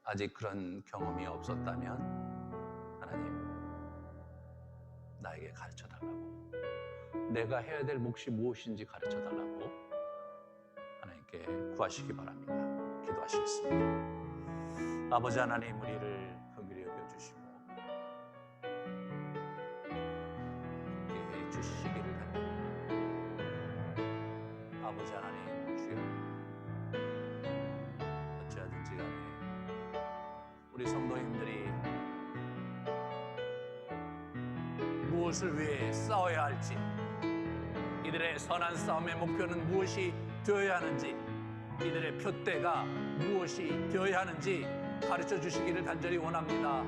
아직 그런 경험이 없었다면 하나님, 나에게 가르쳐달라고, 내가 해야 될 몫이 무엇인지 가르쳐달라고 하나님께 구하시기 바랍니다. 기도하시겠습니다. 아버지 하나님, 우리를 긍휼히 여겨주시고 기회해 주시기를 간절히 아버지 하나님, 주여, 어찌하든지 간에 우리 성도님들이 무엇을 위해 싸워야 할지, 이들의 선한 싸움의 목표는 무엇이 되어야 하는지, 이들의 표대가 무엇이 되어야 하는지 가르쳐 주시기를 간절히 원합니다.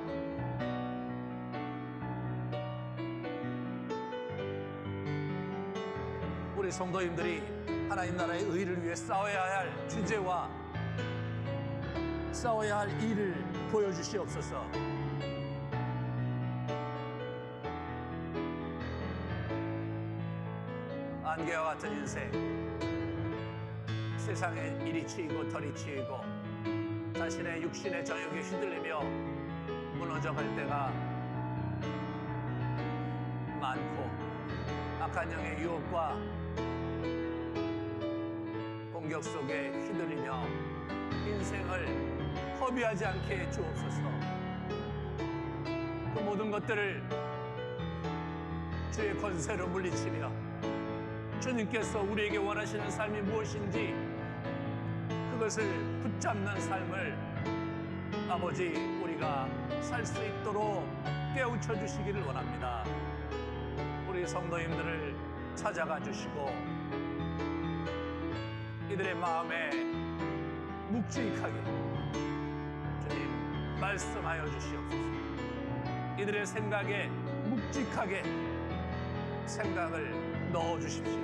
우리 성도님들이 하나님 나라의 의를 위해 싸워야 할 주제와 싸워야 할 일을 보여주시옵소서. 안개와 같은 인생, 세상에 이리 치이고 털이 치이고 자신의 육신의 정욕에 휘둘리며 무너져갈 때가 많고, 악한 영의 유혹과 공격 속에 휘둘리며 인생을 허비하지 않게 해 주옵소서. 그 모든 것들을 주의 권세로 물리치며 주님께서 우리에게 원하시는 삶이 무엇인지 그것을 붙잡는 삶을 아버지, 우리가 살 수 있도록 깨우쳐 주시기를 원합니다. 우리 성도님들을 찾아가 주시고 이들의 마음에 묵직하게 주님 말씀하여 주시옵소서. 이들의 생각에 묵직하게 생각을 넣어 주십시오.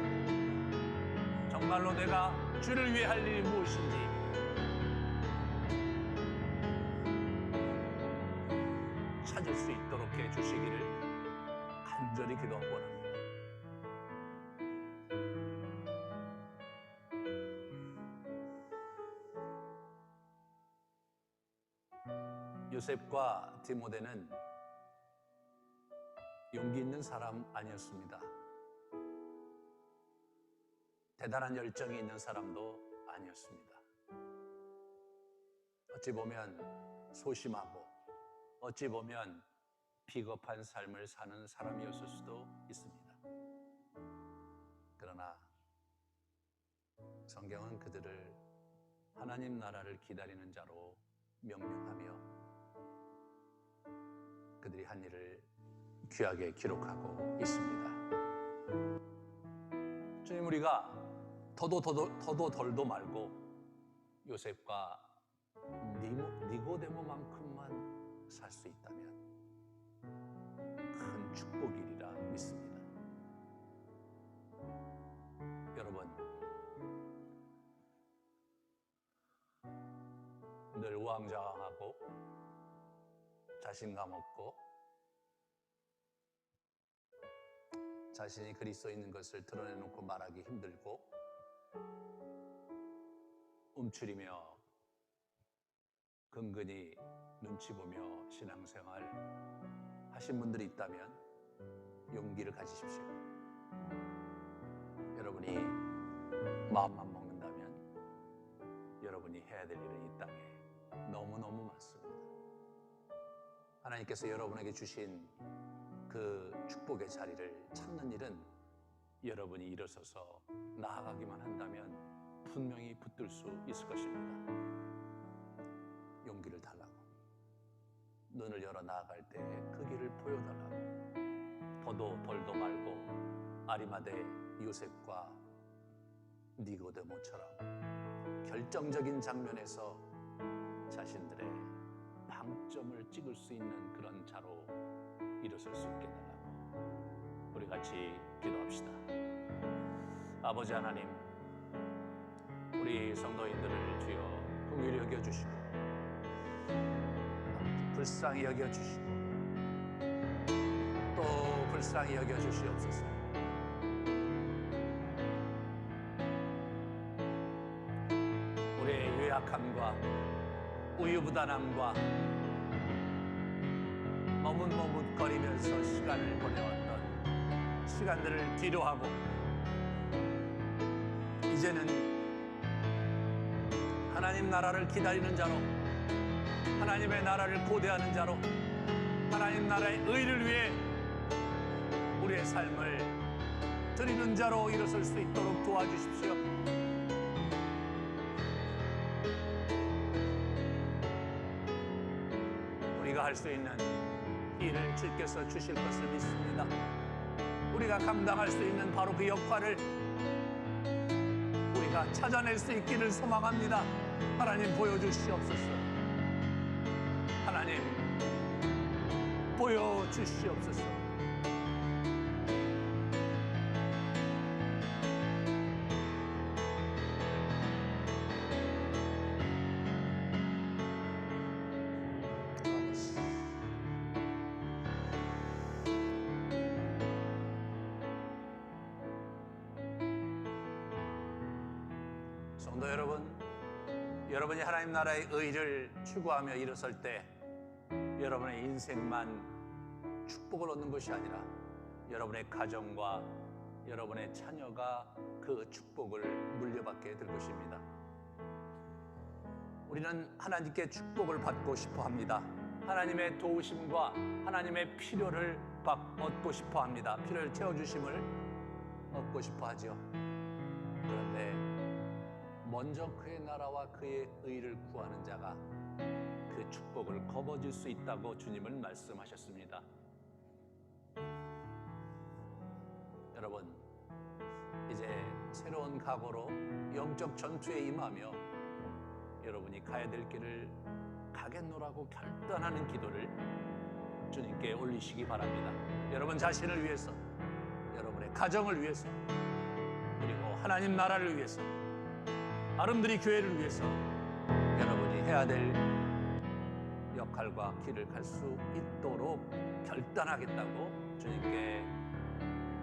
정말로 내가 주를 위해 할 일이 무엇인지 찾을 수 있도록 해 주시기를 간절히 기도하고 원합니다. 요셉과 디모데는 용기 있는 사람 아니었습니다. 대단한 열정이 있는 사람도 아니었습니다. 어찌 보면 소심하고 어찌 보면 비겁한 삶을 사는 사람이었을 수도 있습니다. 그러나 성경은 그들을 하나님 나라를 기다리는 자로 명명하며 그들이 한 일을 귀하게 기록하고 있습니다. 주님, 우리가 더도 덜도 말고 요셉과 니고데모만큼만 살 수 있다면 큰 축복이리라 믿습니다. 여러분, 늘 우왕좌왕하고 자신감 없고 자신이 그리스도에 있는 것을 드러내놓고 말하기 힘들고 움츠리며 근근히 눈치 보며 신앙생활 하신 분들이 있다면 용기를 가지십시오. 여러분이 마음만 먹는다면 여러분이 해야 될 일은 이 땅에 너무너무 많습니다. 하나님께서 여러분에게 주신 그 축복의 자리를 찾는 일은 여러분이 일어서서 나아가기만 한다면 분명히 붙들 수 있을 것입니다. 용기를 달라고, 눈을 열어 나아갈 때 그 길을 보여달라고. 더도 덜도 말고 아리마대 요셉과 니고데모처럼 결정적인 장면에서 자신들의 방점을 찍을 수 있는 그런 자로 일어설 수 있게 해달라고. 우리 같이 기도합시다. 아버지 하나님, 우리 성도인들을 주여 긍휼히 여겨주시고 불쌍히 여겨주시고 또 불쌍히 여겨주시옵소서. 우리의 유약함과 우유부단함과 머뭇머뭇거리면서 시간을 보내왔던 시간들을 뒤로하고 이제는 하나님 나라를 기다리는 자로, 하나님의 나라를 고대하는 자로, 하나님 나라의 의를 위해 우리의 삶을 드리는 자로 일어설 수 있도록 도와주십시오. 우리가 할 수 있는 일을 주께서 주실 것을 믿습니다. 우리가 감당할 수 있는 바로 그 역할을 우리가 찾아낼 수 있기를 소망합니다. 하나님 보여주시옵소서. 하나님 보여주시옵소서. 성도 여러분, 여러분이 하나님 나라의 의를 추구하며 일어설 때 여러분의 인생만 축복을 얻는 것이 아니라 여러분의 가정과 여러분의 자녀가 그 축복을 물려받게 될 것입니다. 우리는 하나님께 축복을 받고 싶어 합니다. 하나님의 도우심과 하나님의 필요를 얻고 싶어 합니다. 필요를 채워주심을 얻고 싶어 하죠. 그런데 먼저 그의 나라와 그의 의를 구하는 자가 그 축복을 거머쥘 수 있다고 주님은 말씀하셨습니다. 여러분, 이제 새로운 각오로 영적 전투에 임하며 여러분이 가야 될 길을 가겠노라고 결단하는 기도를 주님께 올리시기 바랍니다. 여러분 자신을 위해서, 여러분의 가정을 위해서, 그리고 하나님 나라를 위해서, 아름드리 교회를 위해서 여러분이 해야 될 역할과 길을 갈 수 있도록 결단하겠다고 주님께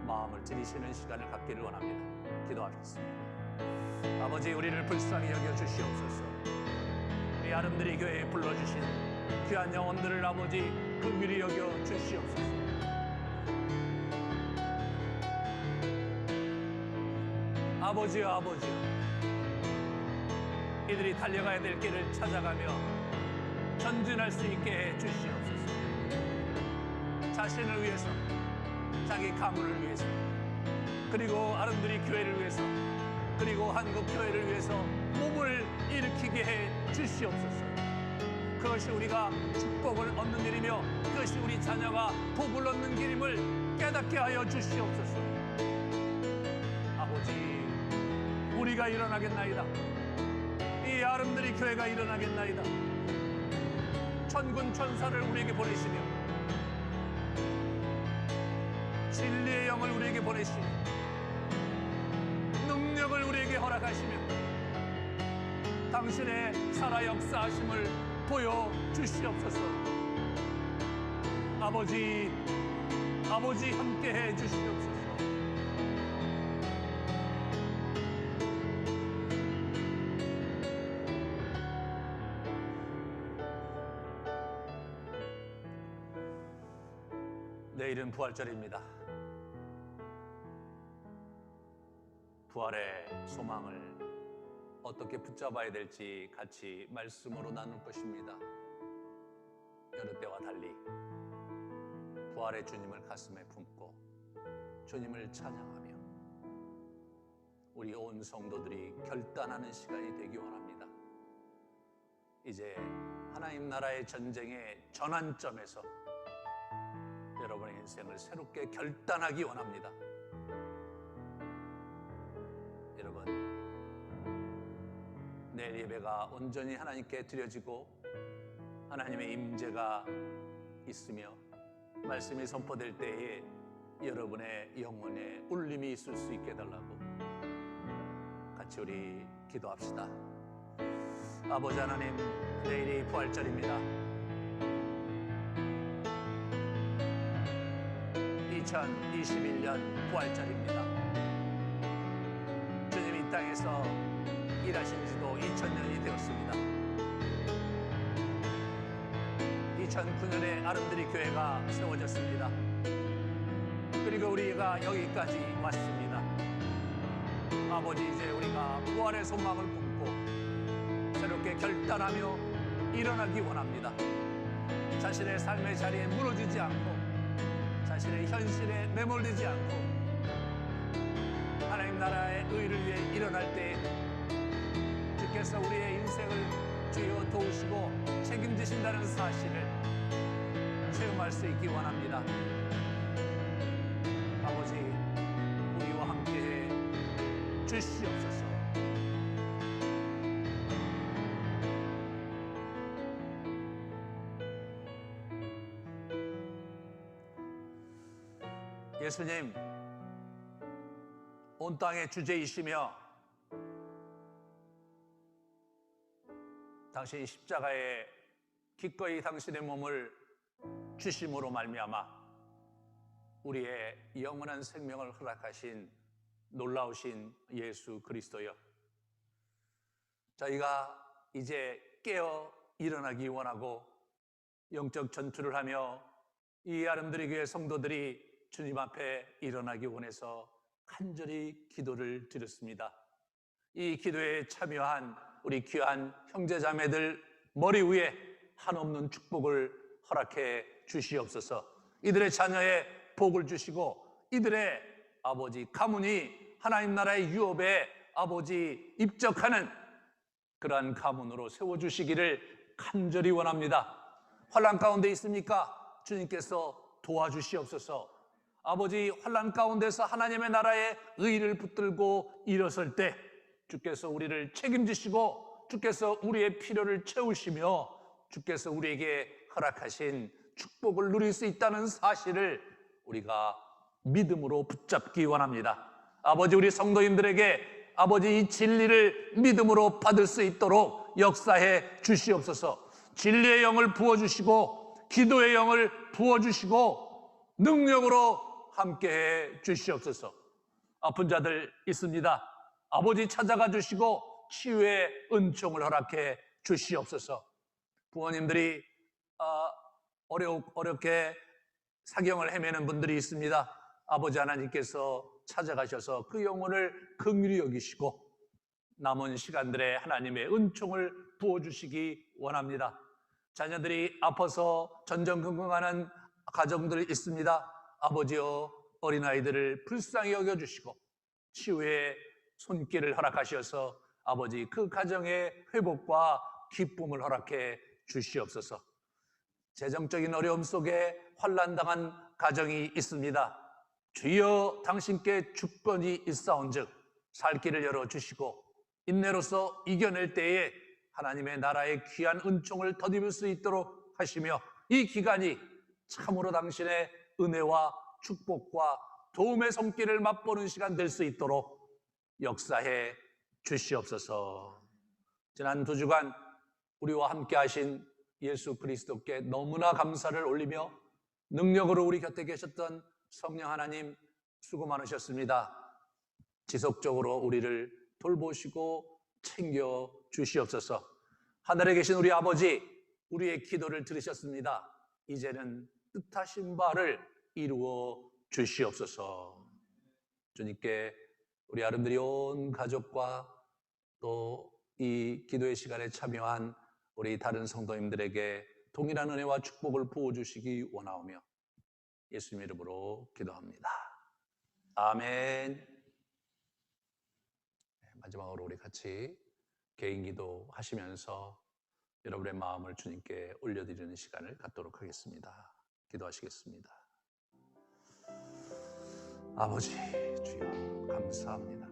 마음을 들이시는 시간을 갖기를 원합니다. 기도하겠습니다. 아버지, 우리를 불쌍히 여겨 주시옵소서. 우리 아름드리 교회에 불러주신 귀한 영혼들을 아버지 긍휼히 여겨 주시옵소서. 아버지여, 아버지여, 이들이 달려가야 될 길을 찾아가며 전진할 수 있게 해 주시옵소서. 자신을 위해서, 자기 가문을 위해서, 그리고 아름드리 교회를 위해서, 그리고 한국 교회를 위해서 몸을 일으키게 해 주시옵소서. 그것이 우리가 축복을 얻는 일이며 그것이 우리 자녀가 복을 얻는 길임을 깨닫게 하여 주시옵소서. 아버지, 우리가 일어나겠나이다. 이 아름드리 교회가 일어나겠나이다. 천군 천사를 우리에게 보내시며 진리의 영을 우리에게 보내시며 능력을 우리에게 허락하시며 당신의 살아 역사하심을 보여주시옵소서. 아버지, 아버지 함께해 주시옵소서. 내일은 부활절입니다. 부활의 소망을 어떻게 붙잡아야 될지 같이 말씀으로 나눌 것입니다. 여느 때와 달리 부활의 주님을 가슴에 품고 주님을 찬양하며 우리 온 성도들이 결단하는 시간이 되기 원합니다. 이제 하나님 나라의 전쟁의 전환점에서 여러분의 인생을 새롭게 결단하기 원합니다. 여러분, 내일 예배가 온전히 하나님께 드려지고 하나님의 임재가 있으며 말씀이 선포될 때에 여러분의 영혼에 울림이 있을 수 있게 해달라고 같이 우리 기도합시다. 아버지 하나님, 내일이 부활절입니다. 2021년 부활절입니다. 주님 이 땅에서 일하신 지도 2000년이 되었습니다. 2009년에 아름드리 교회가 세워졌습니다. 그리고 우리가 여기까지 왔습니다. 아버지, 이제 우리가 부활의 소망을 품고 새롭게 결단하며 일어나기 원합니다. 자신의 삶의 자리에 무너지지 않고 자신의 현실에 매몰되지 않고 하나님 나라의 의를 위해 일어날 때 주께서 우리의 인생을 주여 도우시고 책임지신다는 사실을 체험할 수 있기 원합니다. 아버지, 우리와 함께해 주시옵소서. 예수님, 온 땅의 주제이시며 당신이 십자가에 기꺼이 당신의 몸을 주심으로 말미암아 우리의 영원한 생명을 허락하신 놀라우신 예수 그리스도여, 저희가 이제 깨어 일어나기 원하고 영적 전투를 하며 이 아름드리 교회 성도들이 주님 앞에 일어나기 원해서 간절히 기도를 드렸습니다. 이 기도에 참여한 우리 귀한 형제자매들 머리 위에 한없는 축복을 허락해 주시옵소서. 이들의 자녀의 복을 주시고 이들의 아버지 가문이 하나님 나라의 유업에 아버지 입적하는 그러한 가문으로 세워주시기를 간절히 원합니다. 환난 가운데 있습니까? 주님께서 도와주시옵소서. 아버지, 환난 가운데서 하나님의 나라의 의를 붙들고 일어설 때 주께서 우리를 책임지시고 주께서 우리의 필요를 채우시며 주께서 우리에게 허락하신 축복을 누릴 수 있다는 사실을 우리가 믿음으로 붙잡기 원합니다. 아버지, 우리 성도님들에게 아버지 이 진리를 믿음으로 받을 수 있도록 역사해 주시옵소서. 진리의 영을 부어주시고 기도의 영을 부어주시고 능력으로 함께해 주시옵소서. 아픈 자들 있습니다. 아버지 찾아가 주시고 치유의 은총을 허락해 주시옵소서. 부모님들이 어렵게 사경을 헤매는 분들이 있습니다. 아버지 하나님께서 찾아가셔서 그 영혼을 긍휼히 여기시고 남은 시간들에 하나님의 은총을 부어주시기 원합니다. 자녀들이 아파서 전전긍긍하는 가정들이 있습니다. 아버지여, 어린아이들을 불쌍히 여겨주시고 치유의 손길을 허락하셔서 아버지 그 가정의 회복과 기쁨을 허락해 주시옵소서. 재정적인 어려움 속에 환난당한 가정이 있습니다. 주여, 당신께 주권이 있사온즉 살 길을 열어주시고 인내로서 이겨낼 때에 하나님의 나라의 귀한 은총을 덧입을 수 있도록 하시며 이 기간이 참으로 당신의 은혜와 축복과 도움의 손길을 맛보는 시간 될 수 있도록 역사해 주시옵소서. 지난 2주간 우리와 함께 하신 예수 그리스도께 너무나 감사를 올리며 능력으로 우리 곁에 계셨던 성령 하나님 수고 많으셨습니다. 지속적으로 우리를 돌보시고 챙겨 주시옵소서. 하늘에 계신 우리 아버지, 우리의 기도를 들으셨습니다. 이제는 뜻하신 바를 이루어 주시옵소서. 주님께 우리 아름드리 온 가족과 또 이 기도의 시간에 참여한 우리 다른 성도님들에게 동일한 은혜와 축복을 부어주시기 원하오며 예수님 이름으로 기도합니다. 아멘. 마지막으로 우리 같이 개인 기도 하시면서 여러분의 마음을 주님께 올려드리는 시간을 갖도록 하겠습니다. 기도하시겠습니다. 아버지 주여 감사합니다.